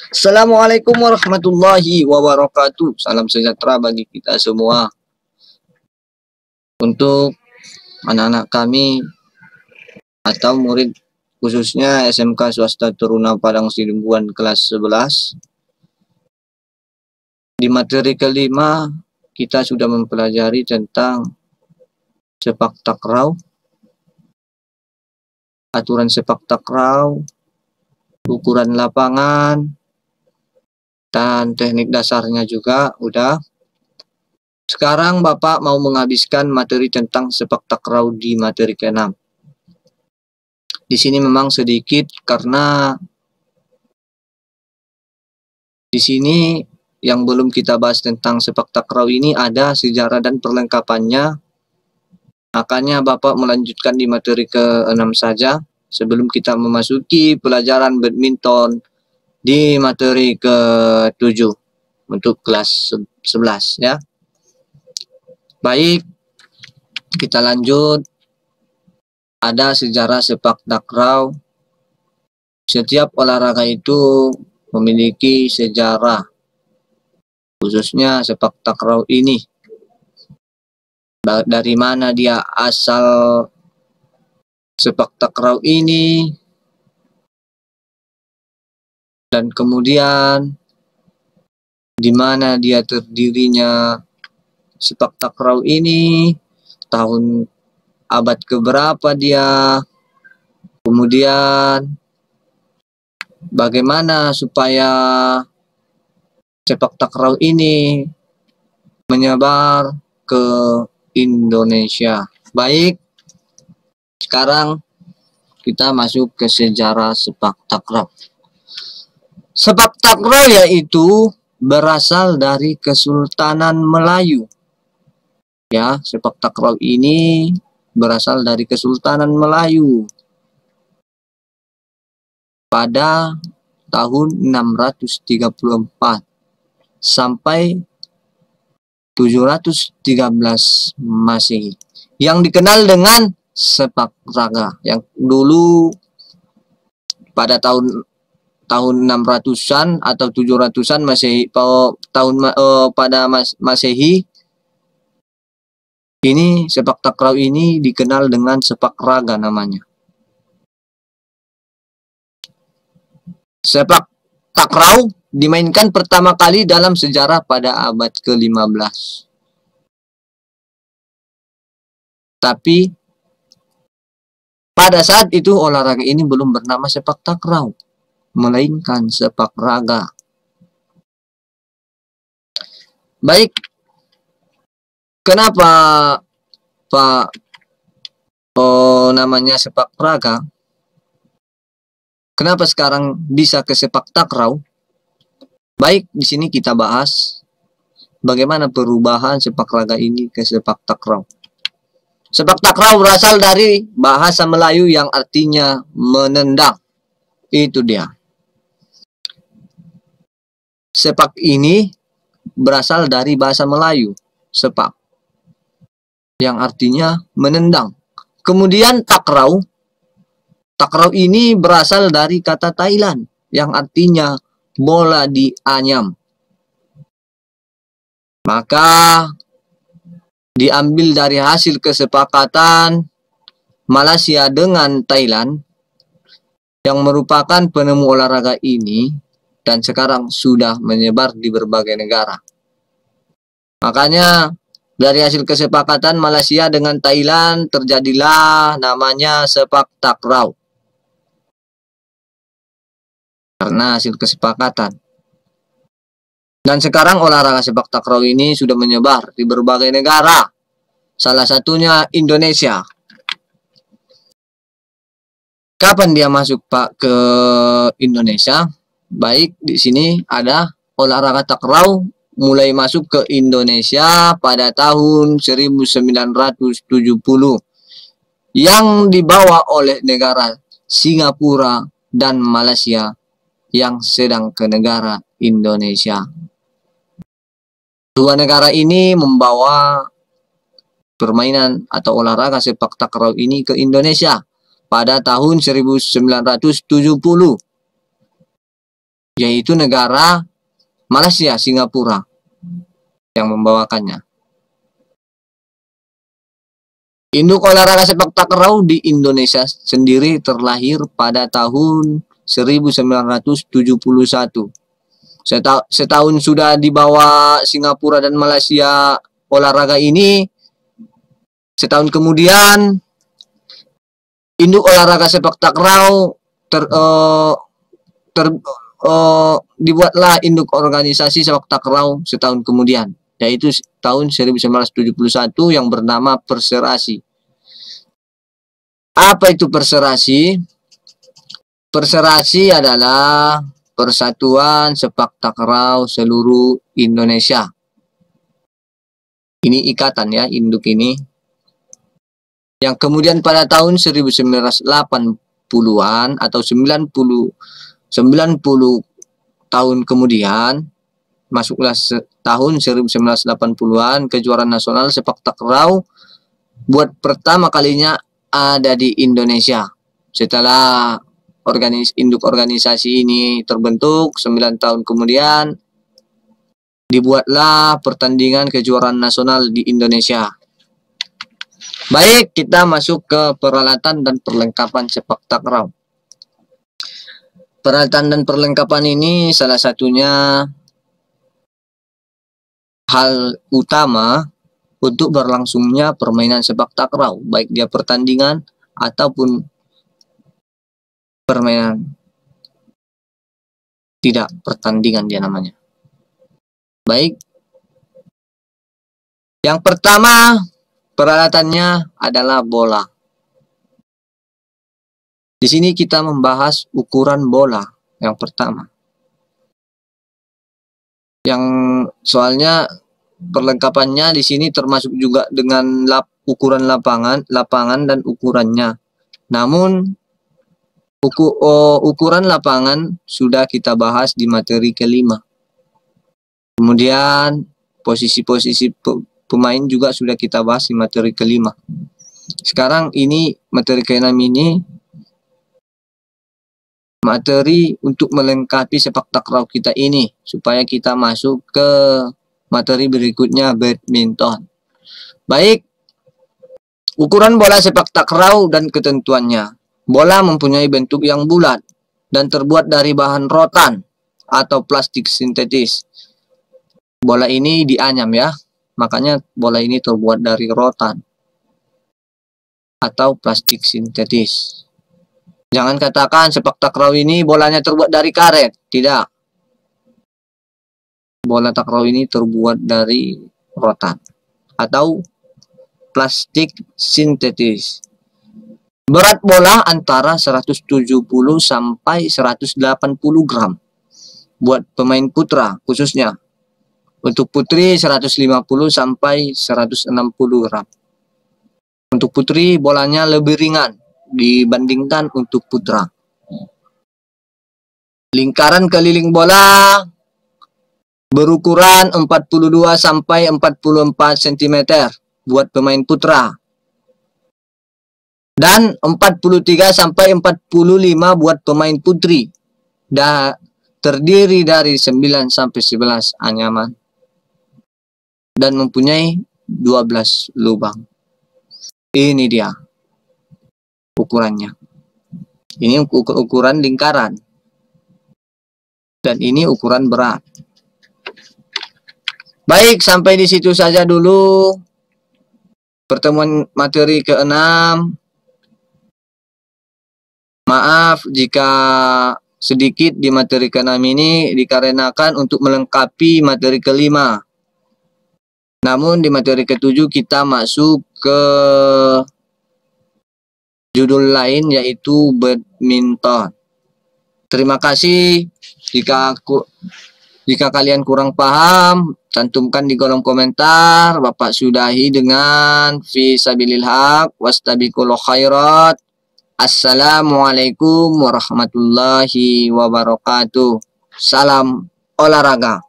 Assalamualaikum warahmatullahi wabarakatuh. Salam sejahtera bagi kita semua. Untuk anak-anak kami atau murid khususnya SMK Swasta Teruna Padang Sidempuan kelas 11. Di materi kelima kita sudah mempelajari tentang sepak takraw, aturan sepak takraw, ukuran lapangan, dan teknik dasarnya juga udah. Sekarang Bapak mau menghabiskan materi tentang sepak takraw di materi ke-6. Di sini memang sedikit karena di sini yang belum kita bahas tentang sepak takraw ini ada sejarah dan perlengkapannya. Makanya Bapak melanjutkan di materi ke-6 saja sebelum kita memasuki pelajaran badminton di materi ke-7 untuk kelas 11 ya. Baik, kita lanjut. Ada sejarah sepak takraw. Setiap olahraga itu memiliki sejarah, khususnya sepak takraw ini. Dari mana dia asal sepak takraw ini, dan kemudian di mana dia terdirinya sepak takraw ini, tahun abad keberapa dia, kemudian bagaimana supaya sepak takraw ini menyebar ke Indonesia. Baik, sekarang kita masuk ke sejarah sepak takraw. Sepak takraw yaitu berasal dari Kesultanan Melayu. Ya, sepak takraw ini berasal dari Kesultanan Melayu pada tahun 634 sampai 713 Masehi, yang dikenal dengan sepak raga, yang dulu pada tahun 600-an atau 700-an Masehi, pada Masehi ini sepak takraw ini dikenal dengan sepak raga namanya. Sepak takraw dimainkan pertama kali dalam sejarah pada abad ke-15. Tapi pada saat itu olahraga ini belum bernama sepak takraw, melainkan sepak raga. Baik, kenapa Pak namanya sepak raga? Kenapa sekarang bisa ke sepak takraw? Baik, di sini kita bahas bagaimana perubahan sepak raga ini ke sepak takraw. Sepak takraw berasal dari bahasa Melayu yang artinya menendang. Itu dia. Sepak ini berasal dari bahasa Melayu, sepak, yang artinya menendang. Kemudian takraw. Takraw ini berasal dari kata Thailand yang artinya bola dianyam. Maka diambil dari hasil kesepakatan Malaysia dengan Thailand yang merupakan penemu olahraga ini, dan sekarang sudah menyebar di berbagai negara. Makanya dari hasil kesepakatan Malaysia dengan Thailand terjadilah namanya sepak takraw. Karena hasil kesepakatan. Dan sekarang olahraga sepak takraw ini sudah menyebar di berbagai negara. Salah satunya Indonesia. Kapan dia masuk Pak ke Indonesia? Baik, di sini ada olahraga takraw mulai masuk ke Indonesia pada tahun 1970 yang dibawa oleh negara Singapura dan Malaysia yang sedang ke negara Indonesia. Dua negara ini membawa permainan atau olahraga sepak takraw ini ke Indonesia pada tahun 1970. yaitu negara Malaysia, Singapura yang membawakannya. Induk olahraga sepak takraw di Indonesia sendiri terlahir pada tahun 1971. Setahun sudah dibawa Singapura dan Malaysia olahraga ini. Setahun kemudian induk olahraga sepak takraw dibuatlah induk organisasi sepak takraw setahun kemudian, yaitu tahun 1971 yang bernama Perserasi. Apa itu Perserasi? Perserasi adalah Persatuan Sepak Takraw Seluruh Indonesia. Ini ikatan ya, induk ini. Yang kemudian pada tahun 1980-an atau 90 tahun kemudian, masuklah tahun 1980-an, kejuaraan nasional sepak takraw buat pertama kalinya ada di Indonesia. Setelah induk organisasi ini terbentuk, 9 tahun kemudian dibuatlah pertandingan kejuaraan nasional di Indonesia. Baik, kita masuk ke peralatan dan perlengkapan sepak takraw. Peralatan dan perlengkapan ini salah satunya hal utama untuk berlangsungnya permainan sepak takraw, baik dia pertandingan ataupun permainan tidak pertandingan dia namanya. Baik. Yang pertama, peralatannya adalah bola. Di sini kita membahas ukuran bola yang pertama. Yang soalnya perlengkapannya di sini termasuk juga dengan ukuran lapangan dan ukurannya. Namun ukuran lapangan sudah kita bahas di materi kelima. Kemudian posisi-posisi pemain juga sudah kita bahas di materi kelima. Sekarang ini materi keenam ini materi untuk melengkapi sepak takraw kita ini supaya kita masuk ke materi berikutnya, badminton. Baik, ukuran bola sepak takraw dan ketentuannya. Bola mempunyai bentuk yang bulat dan terbuat dari bahan rotan atau plastik sintetis. Bola ini dianyam ya, makanya bola ini terbuat dari rotan atau plastik sintetis. Jangan katakan sepak takraw ini bolanya terbuat dari karet. Tidak. Bola takraw ini terbuat dari rotan atau plastik sintetis. Berat bola antara 170 sampai 180 gram. Buat pemain putra khususnya. Untuk putri 150 sampai 160 gram. Untuk putri bolanya lebih ringan dibandingkan untuk putra. Lingkaran keliling bola berukuran 42 sampai 44 cm buat pemain putra. Dan 43 sampai 45 buat pemain putri. Terdiri dari 9 sampai 11 anyaman. Dan mempunyai 12 lubang. Ini dia ukurannya. Ini ukuran lingkaran. Dan ini ukuran berat. Baik, sampai di situ saja dulu pertemuan materi ke-6. Maaf jika sedikit di materi ke-6 ini dikarenakan untuk melengkapi materi ke-5. Namun di materi ke-7 kita masuk ke judul lain yaitu badminton. Terima kasih. Jika kalian kurang paham, cantumkan di kolom komentar. Bapak sudahi dengan fi sabilil haq wastabiqul khairat. Assalamualaikum warahmatullahi wabarakatuh. Salam olahraga.